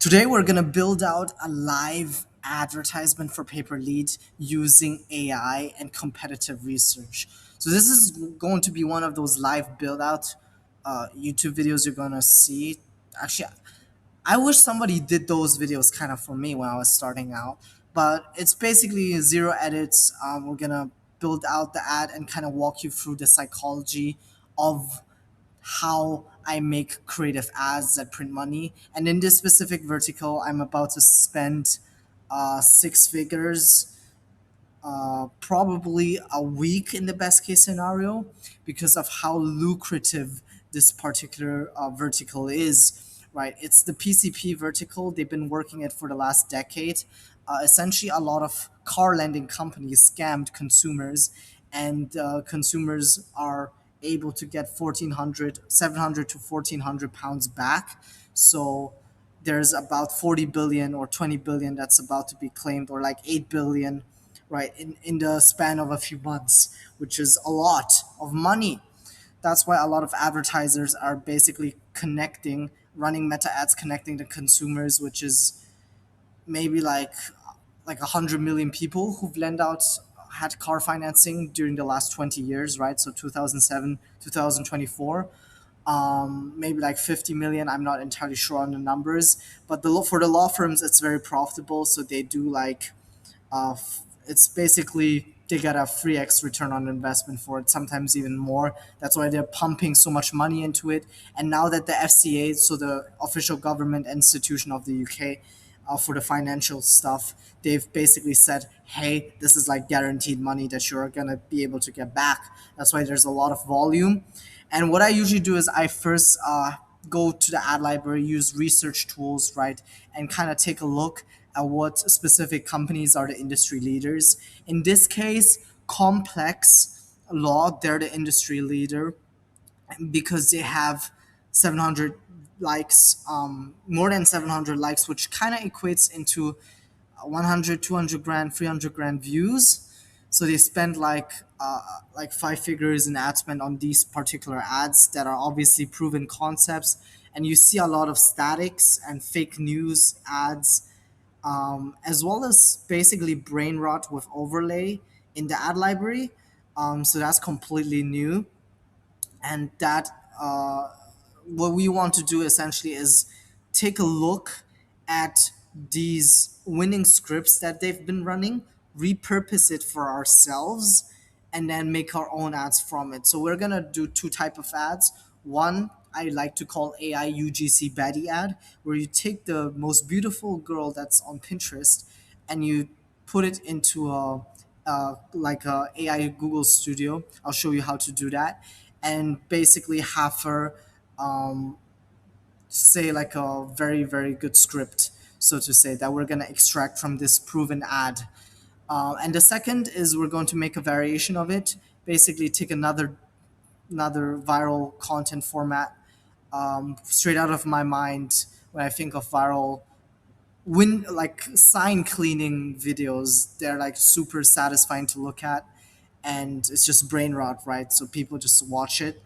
Today, we're going to build out a live advertisement for paper lead using AI and competitive research. So, this is going to be one of those live build out YouTube videos you're going to see. Actually, I wish somebody did those videos kind of for me when I was starting out, but it's basically zero edits. We're going to build out the ad and kind of walk you through the psychology of how I make creative ads that print money. And in this specific vertical, I'm about to spend six figures, probably a week in the best case scenario, because of how lucrative this particular vertical is. Right, it's the PCP vertical. They've been working it for the last decade. Essentially, a lot of car lending companies scammed consumers, and consumers are able to get 700 to 1400 pounds back. So there's about 40 billion or 20 billion that's about to be claimed, or like 8 billion, right, in the span of a few months, which is a lot of money. That's why a lot of advertisers are basically running meta ads, connecting the consumers, which is maybe like 100 million people who've lent out had car financing during the last 20 years, right? So 2007, 2024. Maybe like 50 million. I'm not entirely sure on the numbers, but for the law firms, it's very profitable. So they do it's basically they get a 3x return on investment for it, sometimes even more. That's why they're pumping so much money into it. And now that the FCA, so the official government institution of the UK, for the financial stuff, they've basically said, hey, this is like guaranteed money that you're going to be able to get back. That's why there's a lot of volume. And what I usually do is I first go to the ad library, use research tools, right, and kind of take a look at what specific companies are the industry leaders. In this case, Complex Law, they're the industry leader because they have 700 likes, more than 700 likes, which kind of equates into 100, 200 grand, 300 grand views. So they spend like five figures in ad spend on these particular ads that are obviously proven concepts. And you see a lot of statics and fake news ads, as well as basically brain rot with overlay in the ad library. So that's completely new. And that what we want to do essentially is take a look at these winning scripts that they've been running, repurpose it for ourselves, and then make our own ads from it. So we're gonna do two type of ads. One I like to call AI UGC baddie ad, where you take the most beautiful girl that's on Pinterest and you put it into a AI Google Studio. I'll show you how to do that, and basically have her say like a very very good script, so to say, that we're gonna extract from this proven ad. And the second is we're going to make a variation of it. Basically, take another viral content format, straight out of my mind when I think of viral like sign cleaning videos. They're like super satisfying to look at, and it's just brain rot, right? So people just watch it.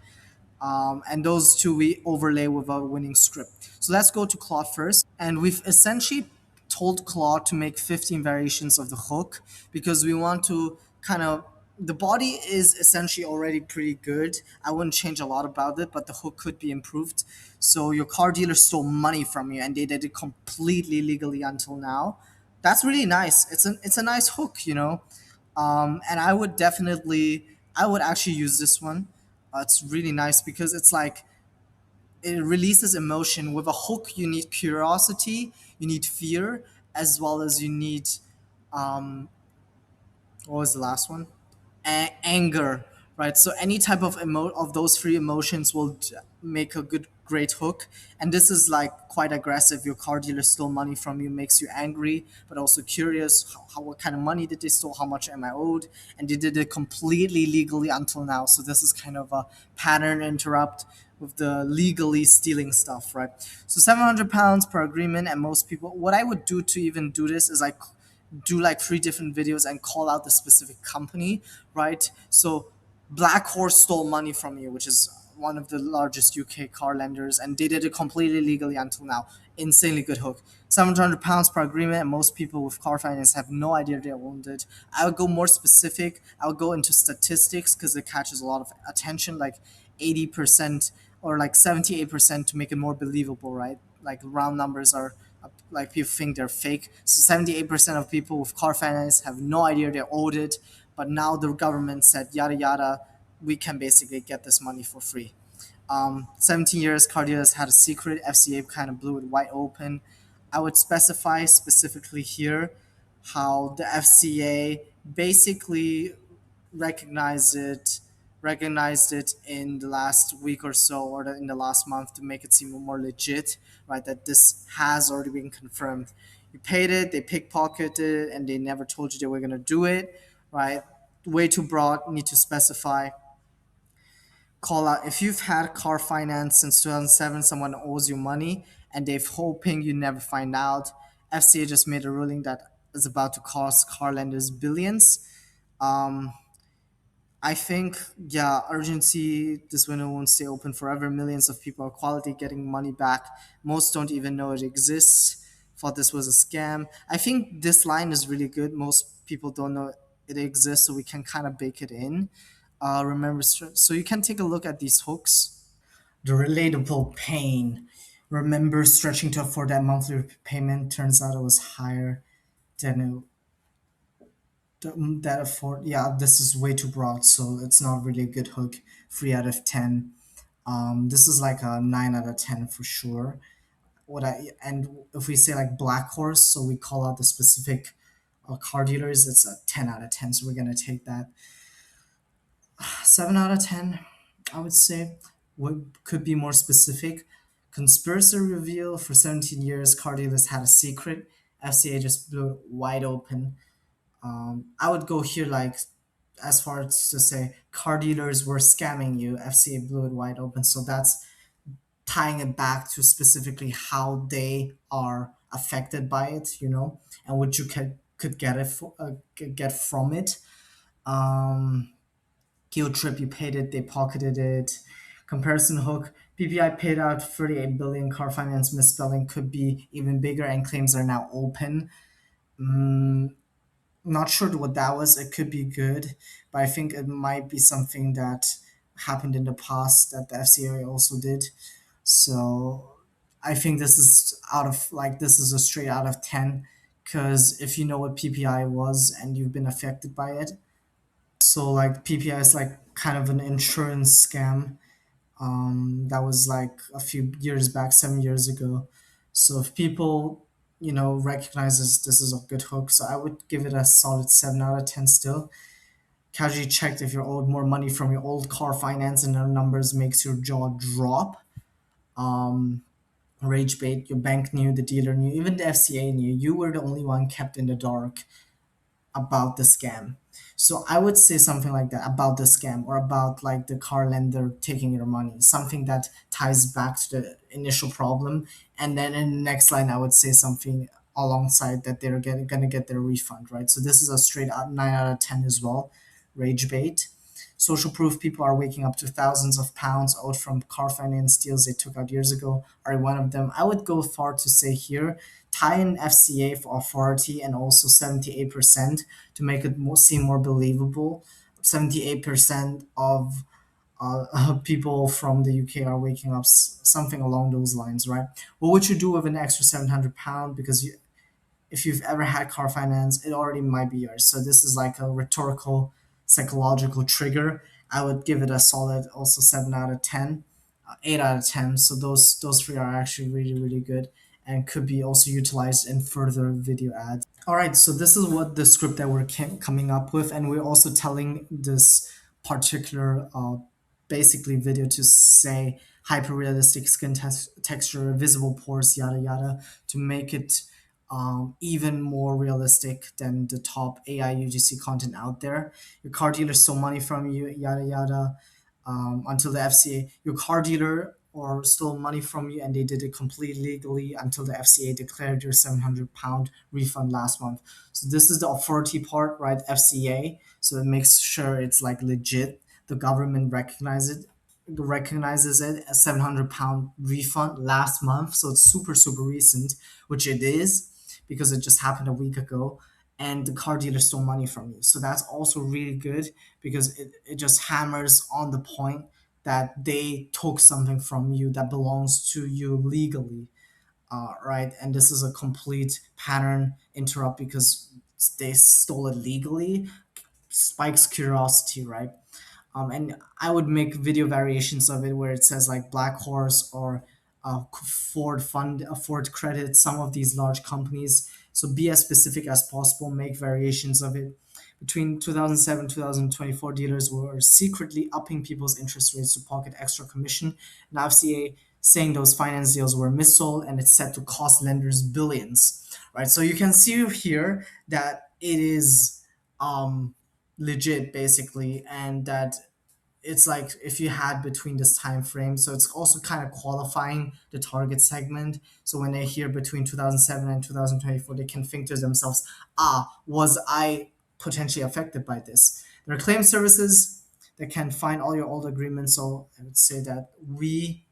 And those two we overlay with a winning script. So let's go to Claude first. And we've essentially told Claude to make 15 variations of the hook because we want to kind of, the body is essentially already pretty good. I wouldn't change a lot about it, but the hook could be improved. So your car dealer stole money from you and they did it completely legally until now. That's really nice. It's a nice hook, you know. And I would actually use this one. It's really nice because it's like it releases emotion. With a hook, you need curiosity, you need fear, as well as you need what was the last one? Anger, right? So any type of of those three emotions will make a great hook. And this is like quite aggressive. Your car dealer stole money from you, makes you angry, but also curious. What kind of money did they stole? How much am I owed? And they did it completely legally until now. So this is kind of a pattern interrupt with the legally stealing stuff, right? So 700 pounds per agreement, and most people. What I would do to even do this is like do like three different videos and call out the specific company, right? So Black Horse stole money from you, which is one of the largest UK car lenders, and they did it completely legally until now. insanely good hook. £700 per agreement, and most people with car finance have no idea they owned it. I would go more specific. I would go into statistics because it catches a lot of attention, like 80% or like 78% to make it more believable, right? Like round numbers are like people think they're fake. So 78% of people with car finance have no idea they owed it, but now the government said yada yada, we can basically get this money for free. 17 years, Cardias had a secret. FCA kind of blew it wide open. I would specify specifically here how the FCA basically recognized it recognized it in the last week or so, or in the last month, to make it seem more legit, right? That this has already been confirmed. You paid it, they pickpocketed it, and they never told you they were gonna do it, right? Way too broad. Need to specify. Call out if you've had car finance since 2007, someone owes you money and they're hoping you never find out. FCA just made a ruling that is about to cost car lenders billions. um, I think, yeah, urgency, this window won't stay open forever. Millions of people are quality getting money back. Most don't even know it exists. Thought this was a scam. I think this line is really good. Most people don't know it exists, so we can kind of bake it in. Remember, so you can take a look at these hooks. The relatable pain. Remember stretching to afford that monthly payment. Turns out it was higher than that afford. Yeah, this is way too broad, so it's not really a good hook. 3 out of 10. This is like a 9 out of 10 for sure. What I and if we say like black horse, so we call out the specific car dealers, it's a 10 out of 10. So we're gonna take that. 7 out of 10, I would say. What could be more specific? Conspiracy reveal for 17 years, car dealers had a secret. FCA just blew it wide open. I would go here like as far as to say car dealers were scamming you. FCA blew it wide open. So that's tying it back to specifically how they are affected by it, and what you could get get from it. Um, Guilt trip, you paid it, they pocketed it. Comparison hook, PPI paid out 38 billion. Car finance misspelling could be even bigger, and claims are now open. Not sure what that was. It could be good, but I think it might be something that happened in the past that the FCA also did. So I think this is a straight out of 10, because if you know what PPI was and you've been affected by it, so like PPI is like kind of an insurance scam. That was like a few years back, 7 years ago. So if people, recognizes this is a good hook, so I would give it a solid 7 out of 10 still. Casually checked if you're owed more money from your old car finance and the numbers makes your jaw drop. Rage bait, your bank knew, the dealer knew, even the FCA knew. You were the only one kept in the dark about the scam. So I would say something like that about the scam, or about like the car lender taking your money, something that ties back to the initial problem. And then in the next line, I would say something alongside that they're gonna get their refund, right? So this is a straight out 9 out of 10 as well. Rage bait. Social proof, people are waking up to thousands of pounds owed from car finance deals they took out years ago, are one of them. I would go far to say here, tie in FCA for authority and also 78% to make it seem more believable. 78% of people from the UK are waking up, something along those lines, right? What would you do with an extra £700? Because if you've ever had car finance, it already might be yours. So this is like a rhetorical, psychological trigger. I would give it a solid also 7 out of 10, 8 out of 10. So those three are actually really really good and could be also utilized in further video ads. All right, so this is what the script that we're coming up with, and we're also telling this particular basically video to say hyper realistic skin texture, visible pores, yada yada, to make it even more realistic than the top AI UGC content out there. Your car dealer stole money from you, yada yada, until the FCA, your car dealer or stole money from you and they did it completely legally until the FCA declared your £700 refund last month. So this is the authority part, right? FCA. So it makes sure it's like legit. The government recognizes it. recognizes it as £700 refund last month, so it's super super recent, which it is because it just happened a week ago, and the car dealer stole money from you. So that's also really good because it just hammers on the point that they took something from you that belongs to you legally, right? And this is a complete pattern interrupt because they stole it legally, spikes curiosity, right? And I would make video variations of it where it says like Black Horse or Ford Credit, some of these large companies. So be as specific as possible, make variations of it. Between 2007 2024, dealers were secretly upping people's interest rates to pocket extra commission. Now FCA saying those finance deals were missold and it's set to cost lenders billions, right? So you can see here that it is legit basically, and that it's like if you had between this time frame, so it's also kind of qualifying the target segment. So when they hear between 2007 and 2024, they can think to themselves, was I potentially affected by this? There are claim services that can find all your old agreements. So I would say that we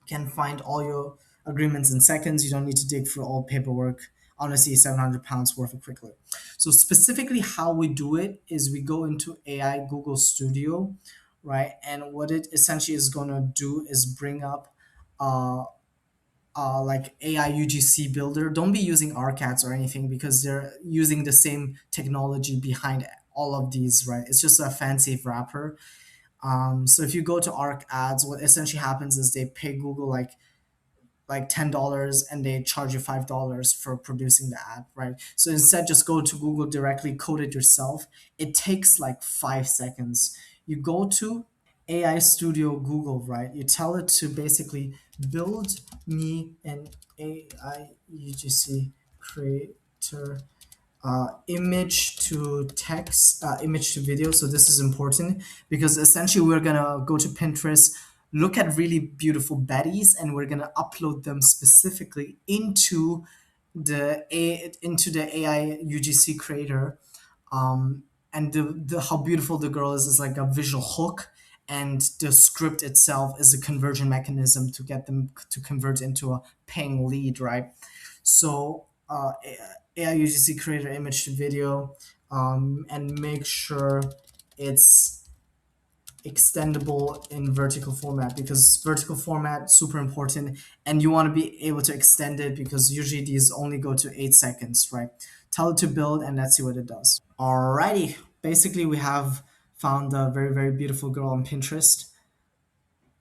can find all your agreements in seconds. You don't need to dig through all paperwork. Honestly, £700 worth of quick look. So specifically, how we do it is we go into AI Google Studio, right? And what it essentially is going to do is bring up like AI UGC builder. Don't be using RCATs or anything because they're using the same technology behind all of these, right? It's just a fancy wrapper. So if you go to Arc Ads, what essentially happens is they pay Google like $10 and they charge you $5 for producing the ad, right? So instead, just go to Google directly, code it yourself. It takes like 5 seconds. You go to AI Studio Google, right? You tell it to basically build me an AI UGC creator image to text, image to video. So this is important because essentially we're gonna go to Pinterest, look at really beautiful baddies, and we're gonna upload them specifically into the AI UGC creator. And the how beautiful the girl is like a visual hook, and the script itself is a conversion mechanism to get them to convert into a paying lead, right? So AI UGC creator image to video, and make sure it's extendable in vertical format because vertical format super important, and you want to be able to extend it because usually these only go to 8 seconds, right? Tell it to build and let's see what it does. Alrighty, basically we have found a very very beautiful girl on Pinterest.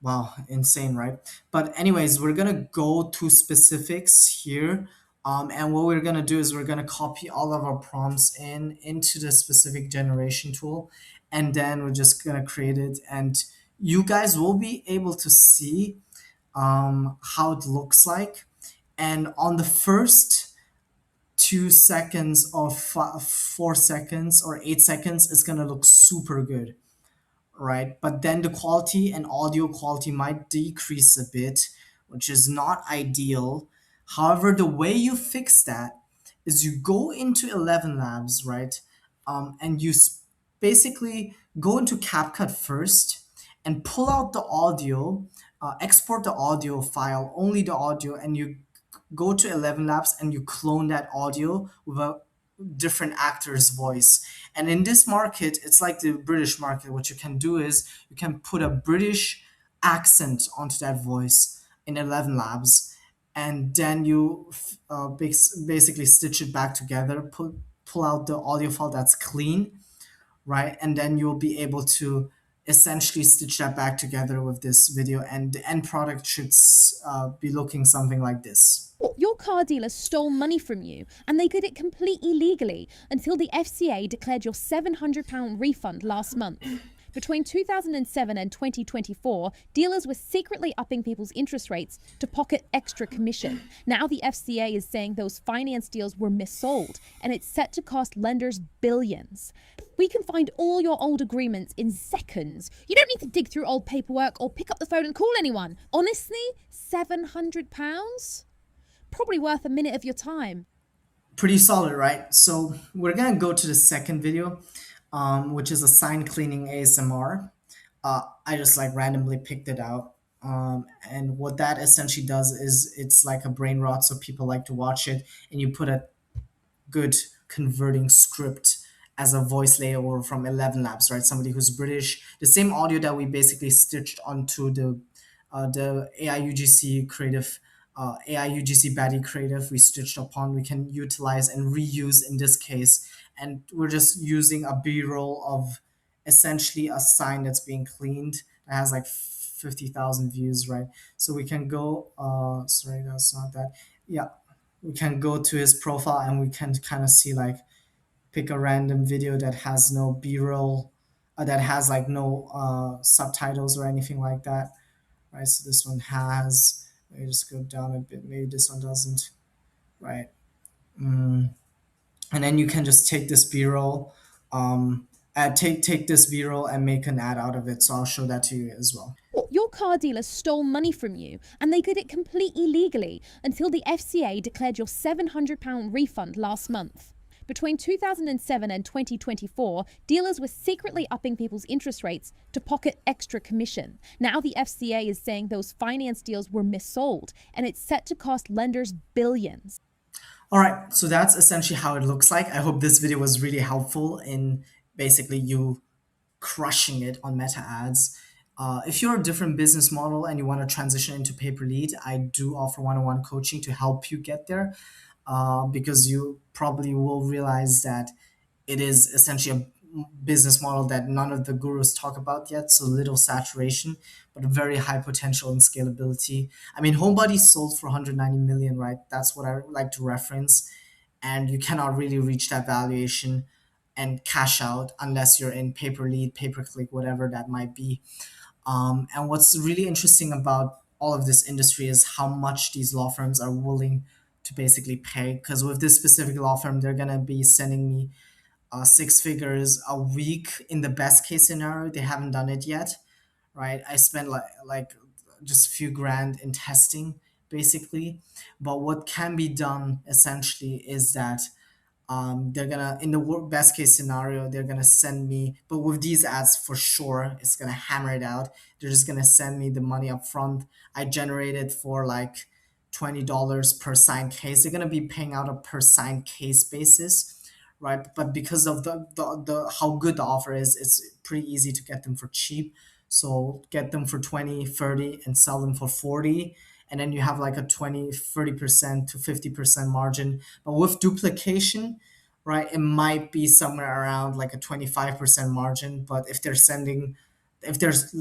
Wow, insane, right? But anyways, we're gonna go to specifics here. And what we're gonna do is we're gonna copy all of our prompts into the specific generation tool, and then we're just gonna create it. And you guys will be able to see how it looks like. And on the first 2 seconds or 4 seconds or 8 seconds, it's gonna look super good, right? But then the quality and audio quality might decrease a bit, which is not ideal. However, the way you fix that is you go into ElevenLabs, right? And you basically go into CapCut first and pull out the audio, export the audio file, only the audio, and you go to ElevenLabs and you clone that audio with a different actor's voice. And in this market, it's like the British market. What you can do is you can put a British accent onto that voice in ElevenLabs, and then you basically stitch it back together, pull out the audio file that's clean, right? And then you'll be able to essentially stitch that back together with this video, and the end product should be looking something like this. Your car dealer stole money from you, and they did it completely legally until the FCA declared your £700 refund last month. Between 2007 and 2024, dealers were secretly upping people's interest rates to pocket extra commission. Now the FCA is saying those finance deals were missold, and it's set to cost lenders billions. We can find all your old agreements in seconds. You don't need to dig through old paperwork or pick up the phone and call anyone. Honestly, £700? Probably worth a minute of your time. Pretty solid, right? So we're gonna go to the second video, which is a sign cleaning ASMR. I just like randomly picked it out. And what that essentially does is it's like a brain rot, so people like to watch it, and you put a good converting script as a voice layover from ElevenLabs, right? Somebody who's British. The same audio that we basically stitched onto the AI UGC creative, AI UGC baddie creative we stitched upon, we can utilize and reuse in this case. And we're just using a B-roll of essentially a sign that's being cleaned that has like 50,000 views, right? So we can go, sorry, that's not that. Yeah, we can go to his profile and we can kind of see like pick a random video that has no b-roll, that has like no subtitles or anything like that, right? So this one has, let me just go down a bit, maybe this one doesn't, right? And then you can just take this b-roll, take this b-roll and make an ad out of it, so I'll show that to you as well. Your car dealer stole money from you, and they did it completely legally until the FCA declared your £700 refund last month. Between 2007 and 2024, dealers were secretly upping people's interest rates to pocket extra commission. Now the FCA is saying those finance deals were missold, and it's set to cost lenders billions. All right, so that's essentially how it looks like. I hope this video was really helpful in basically you crushing it on meta ads. If you're a different business model and you want to transition into pay per lead, I do offer one-on-one coaching to help you get there, because you probably will realize that it is essentially a business model that none of the gurus talk about yet. So little saturation, but very high potential and scalability. I mean, Homebody sold for 190 million, right? That's what I like to reference. And you cannot really reach that valuation and cash out unless you're in pay per lead, pay per click, whatever that might be. And what's really interesting about all of this industry is how much these law firms are willing to basically pay. Because with this specific law firm, they're gonna be sending me six figures a week in the best case scenario. They haven't done it yet, right? I spent like just a few grand in testing basically, but what can be done essentially is that they're gonna, in the best case scenario, they're gonna send me, but with these ads for sure it's gonna hammer it out. They're just gonna send me the money up front. I generated for like $20 per signed case. They're gonna be paying out a per signed case basis, right? But because of the how good the offer is, it's pretty easy to get them for cheap. So get them for 20, 30, and sell them for 40, and then you have like a 20, 30% to 50% margin. But with duplication, right, it might be somewhere around like a 25% margin. But if they're sending, if there's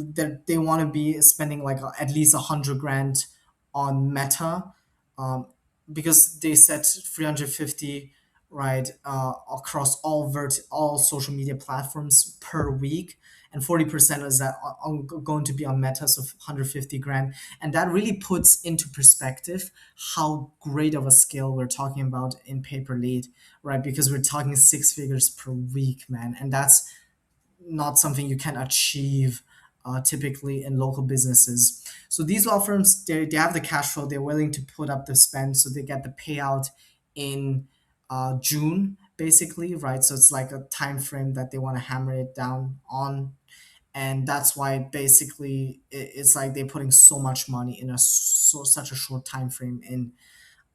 they want to be spending like at least 100 grand on Meta, um, because they set 350, right, across all social media platforms per week, and 40% is that going to be on Meta, so 150 grand. And that really puts into perspective how great of a scale we're talking about in pay per lead, right? Because we're talking six figures per week, man, and that's not something you can achieve typically in local businesses. So these law firms, they have the cash flow, they're willing to put up the spend, so they get the payout in June, basically, right? So it's like a time frame that they want to hammer it down on, and that's why basically it's like they're putting so much money in such a short time frame in,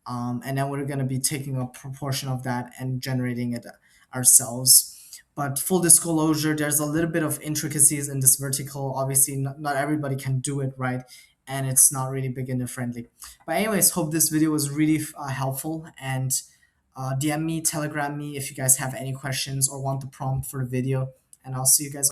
and then we're going to be taking a proportion of that and generating it ourselves. But full disclosure, there's a little bit of intricacies in this vertical. Obviously, not everybody can do it right, and it's not really beginner friendly. But anyways, hope this video was really helpful, and DM me, telegram me if you guys have any questions or want the prompt for the video, and I'll see you guys